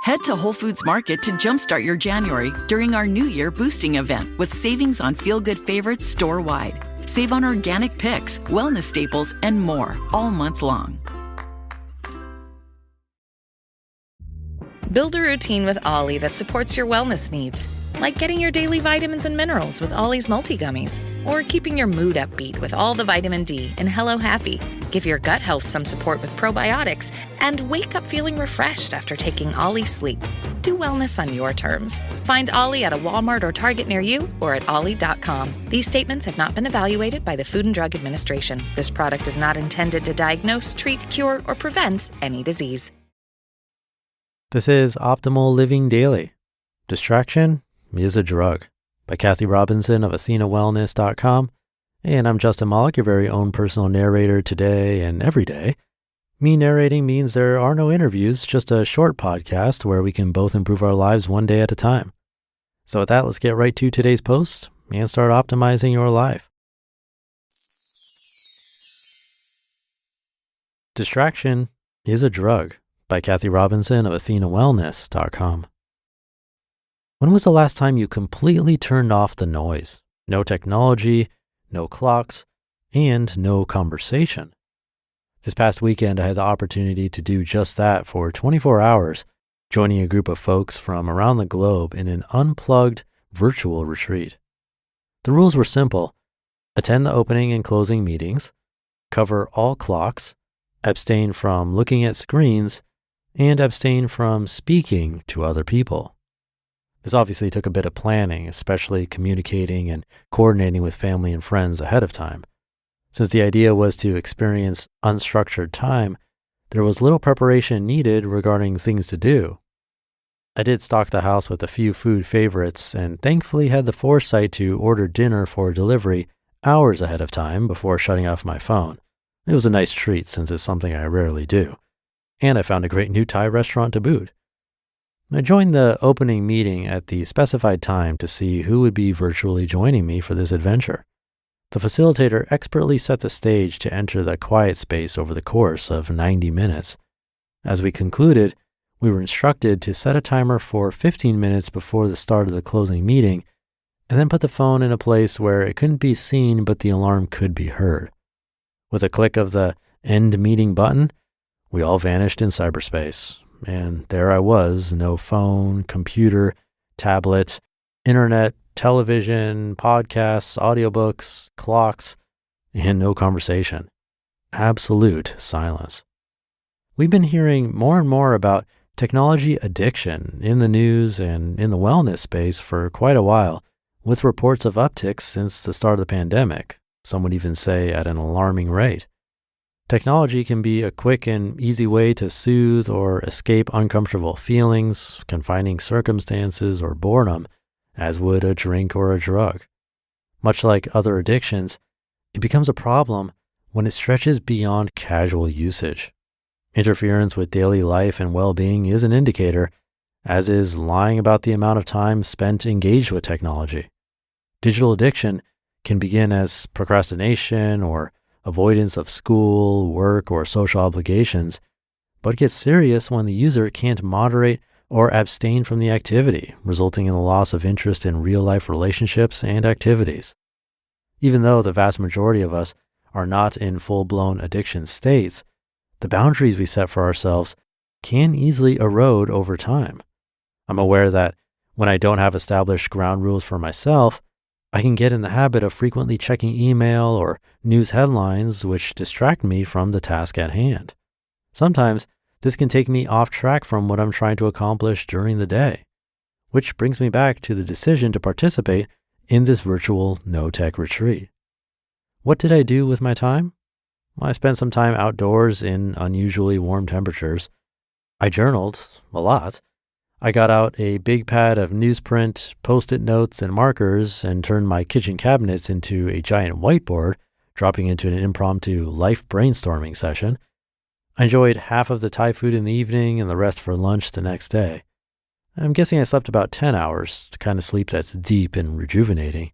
Head to Whole Foods Market to jumpstart your January during our New Year boosting event with savings on feel-good favorites store-wide. Save on organic picks, wellness staples, and more all month long. Build a routine with Ollie that supports your wellness needs, like getting your daily vitamins and minerals with Ollie's multi-gummies, or keeping your mood upbeat with all the vitamin D in Hello Happy. Give your gut health some support with probiotics, and wake up feeling refreshed after taking Ollie Sleep. Do wellness on your terms. Find Ollie at a Walmart or Target near you or at ollie.com. These statements have not been evaluated by the Food and Drug Administration. This product is not intended to diagnose, treat, cure, or prevent any disease. This is Optimal Living Daily. Distraction is a Drug by Kathy Robinson of AthenaWellness.com. And I'm Justin Malik, your very own personal narrator today and every day. Me narrating means there are no interviews, just a short podcast where we can both improve our lives one day at a time. So with that, let's get right to today's post and start optimizing your life. Distraction is a Drug by Kathy Robinson of AthenaWellness.com. When was the last time you completely turned off the noise? No technology, no clocks, and no conversation. This past weekend, I had the opportunity to do just that for 24 hours, joining a group of folks from around the globe in an unplugged virtual retreat. The rules were simple: attend the opening and closing meetings, cover all clocks, abstain from looking at screens, and abstain from speaking to other people. This obviously took a bit of planning, especially communicating and coordinating with family and friends ahead of time. Since the idea was to experience unstructured time, there was little preparation needed regarding things to do. I did stock the house with a few food favorites and thankfully had the foresight to order dinner for delivery hours ahead of time before shutting off my phone. It was a nice treat since it's something I rarely do. And I found a great new Thai restaurant to boot. I joined the opening meeting at the specified time to see who would be virtually joining me for this adventure. The facilitator expertly set the stage to enter the quiet space over the course of 90 minutes. As we concluded, we were instructed to set a timer for 15 minutes before the start of the closing meeting, and then put the phone in a place where it couldn't be seen but the alarm could be heard. With a click of the end meeting button, we all vanished in cyberspace, and there I was, no phone, computer, tablet, internet, television, podcasts, audiobooks, clocks, and no conversation. Absolute silence. We've been hearing more and more about technology addiction in the news and in the wellness space for quite a while, with reports of upticks since the start of the pandemic, some would even say at an alarming rate. Technology can be a quick and easy way to soothe or escape uncomfortable feelings, confining circumstances, or boredom, as would a drink or a drug. Much like other addictions, it becomes a problem when it stretches beyond casual usage. Interference with daily life and well-being is an indicator, as is lying about the amount of time spent engaged with technology. Digital addiction can begin as procrastination or avoidance of school, work, or social obligations, but gets serious when the user can't moderate or abstain from the activity, resulting in the loss of interest in real-life relationships and activities. Even though the vast majority of us are not in full-blown addiction states, the boundaries we set for ourselves can easily erode over time. I'm aware that when I don't have established ground rules for myself, I can get in the habit of frequently checking email or news headlines which distract me from the task at hand. Sometimes this can take me off track from what I'm trying to accomplish during the day, which brings me back to the decision to participate in this virtual no-tech retreat. What did I do with my time? Well, I spent some time outdoors in unusually warm temperatures. I journaled a lot. I got out a big pad of newsprint, Post-it notes, and markers and turned my kitchen cabinets into a giant whiteboard, dropping into an impromptu life brainstorming session. I enjoyed half of the Thai food in the evening and the rest for lunch the next day. I'm guessing I slept about 10 hours, the kind of sleep that's deep and rejuvenating.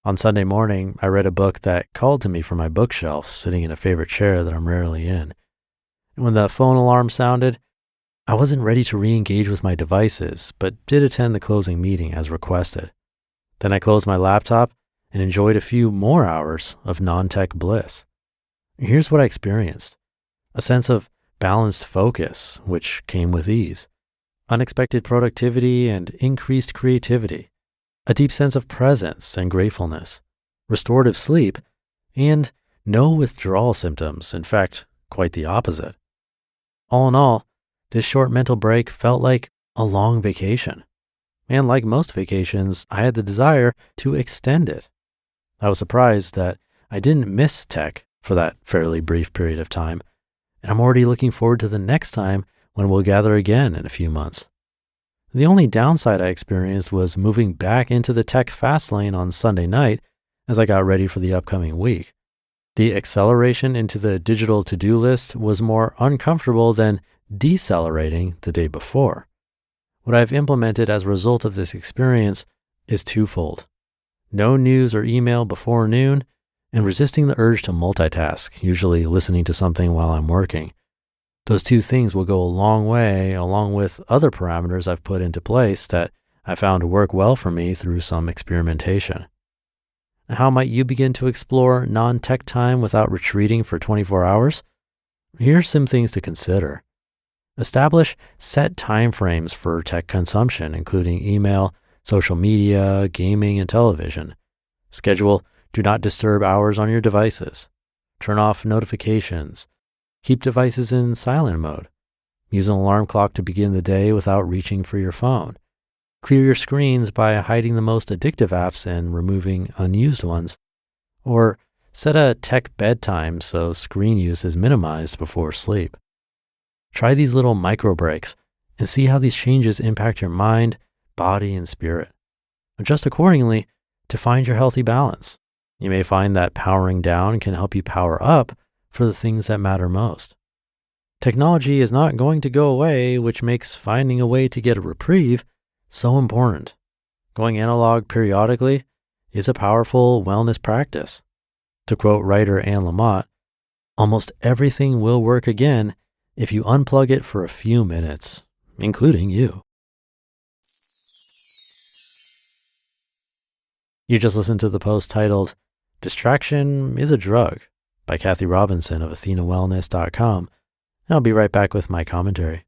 On Sunday morning, I read a book that called to me from my bookshelf, sitting in a favorite chair that I'm rarely in. And when the phone alarm sounded, I wasn't ready to re-engage with my devices, but did attend the closing meeting as requested. Then I closed my laptop and enjoyed a few more hours of non-tech bliss. Here's what I experienced: a sense of balanced focus, which came with ease, unexpected productivity and increased creativity, a deep sense of presence and gratefulness, restorative sleep, and no withdrawal symptoms. In fact, quite the opposite. All in all, this short mental break felt like a long vacation. And like most vacations, I had the desire to extend it. I was surprised that I didn't miss tech for that fairly brief period of time, and I'm already looking forward to the next time when we'll gather again in a few months. The only downside I experienced was moving back into the tech fast lane on Sunday night as I got ready for the upcoming week. The acceleration into the digital to-do list was more uncomfortable than decelerating the day before. What I've implemented as a result of this experience is twofold: no news or email before noon, and resisting the urge to multitask, usually listening to something while I'm working. Those two things will go a long way, along with other parameters I've put into place that I found work well for me through some experimentation. How might you begin to explore non-tech time without retreating for 24 hours? Here's some things to consider. Establish set timeframes for tech consumption, including email, social media, gaming, and television. Schedule do not disturb hours on your devices. Turn off notifications. Keep devices in silent mode. Use an alarm clock to begin the day without reaching for your phone. Clear your screens by hiding the most addictive apps and removing unused ones. Or set a tech bedtime so screen use is minimized before sleep. Try these little micro breaks and see how these changes impact your mind, body, and spirit. Adjust accordingly to find your healthy balance. You may find that powering down can help you power up for the things that matter most. Technology is not going to go away, which makes finding a way to get a reprieve so important. Going analog periodically is a powerful wellness practice. To quote writer Anne Lamott, almost everything will work again if you unplug it for a few minutes, including you. You just listened to the post titled "Distraction is a Drug" by Kathy Robinson of AthenaWellness.com, and I'll be right back with my commentary.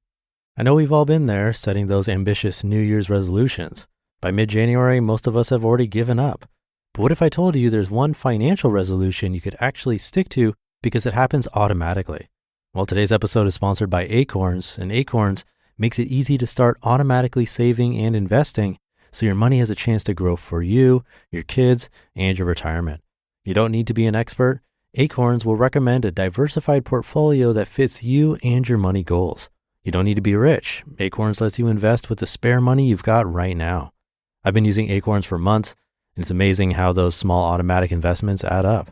I know we've all been there, setting those ambitious New Year's resolutions. By mid-January, most of us have already given up. But what if I told you there's one financial resolution you could actually stick to because it happens automatically? Well, today's episode is sponsored by Acorns, and Acorns makes it easy to start automatically saving and investing so your money has a chance to grow for you, your kids, and your retirement. You don't need to be an expert. Acorns will recommend a diversified portfolio that fits you and your money goals. You don't need to be rich. Acorns lets you invest with the spare money you've got right now. I've been using Acorns for months, and it's amazing how those small automatic investments add up.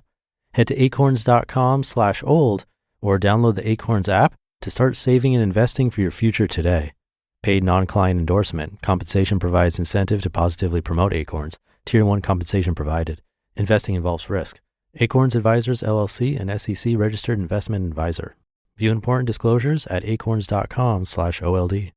Head to acorns.com/old or download the Acorns app to start saving and investing for your future today. Paid non-client endorsement. Compensation provides incentive to positively promote Acorns. Tier 1 compensation provided. Investing involves risk. Acorns Advisors, LLC, an SEC registered investment advisor. View important disclosures at acorns.com/OLD.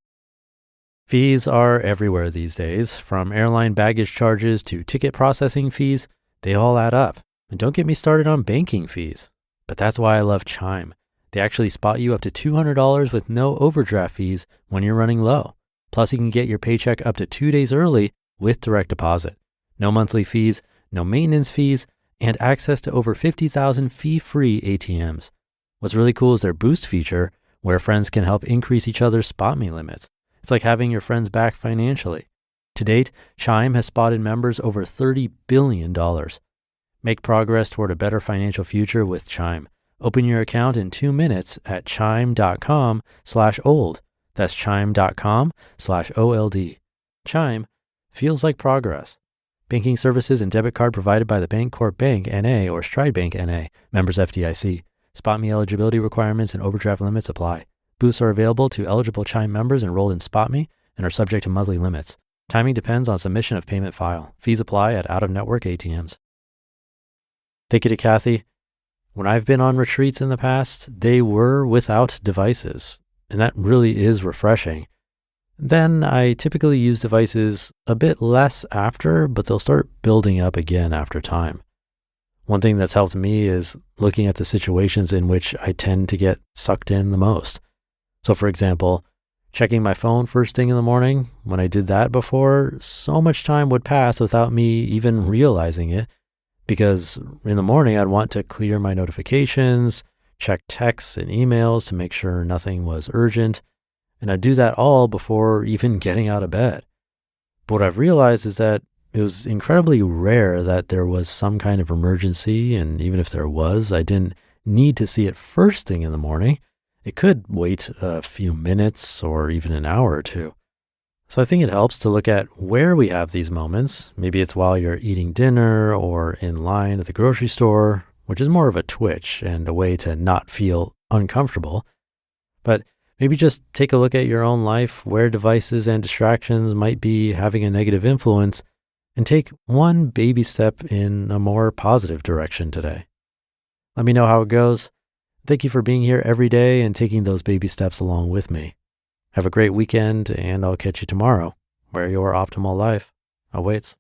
Fees are everywhere these days. From airline baggage charges to ticket processing fees, they all add up. And don't get me started on banking fees. But that's why I love Chime. They actually spot you up to $200 with no overdraft fees when you're running low. Plus, you can get your paycheck up to 2 days early with direct deposit. No monthly fees, no maintenance fees, and access to over 50,000 fee-free ATMs. What's really cool is their Boost feature, where friends can help increase each other's spot me limits. It's like having your friends back financially. To date, Chime has spotted members over $30 billion. Make progress toward a better financial future with Chime. Open your account in 2 minutes at chime.com/old. That's chime.com/OLD. Chime feels like progress. Banking services and debit card provided by the Bancorp Bank N.A. or Stride Bank N.A. Members FDIC. Spot me eligibility requirements and overdraft limits apply. Boosts are available to eligible Chime members enrolled in Spot Me and are subject to monthly limits. Timing depends on submission of payment file. Fees apply at out-of-network ATMs. Thank you to Kathy. When I've been on retreats in the past, they were without devices. and that really is refreshing. Then I typically use devices a bit less after, but they'll start building up again after time. One thing that's helped me is looking at the situations in which I tend to get sucked in the most. So for example, checking my phone first thing in the morning, when I did that before, so much time would pass without me even realizing it, because in the morning I'd want to clear my notifications, check texts and emails to make sure nothing was urgent, and I'd do that all before even getting out of bed. But what I've realized is that it was incredibly rare that there was some kind of emergency, and even if there was, I didn't need to see it first thing in the morning. It could wait a few minutes or even an hour or two. So I think it helps to look at where we have these moments. Maybe it's while you're eating dinner or in line at the grocery store, which is more of a twitch and a way to not feel uncomfortable. But maybe just take a look at your own life, where devices and distractions might be having a negative influence, and take one baby step in a more positive direction today. Let me know how it goes. Thank you for being here every day and taking those baby steps along with me. Have a great weekend, and I'll catch you tomorrow, where your optimal life awaits.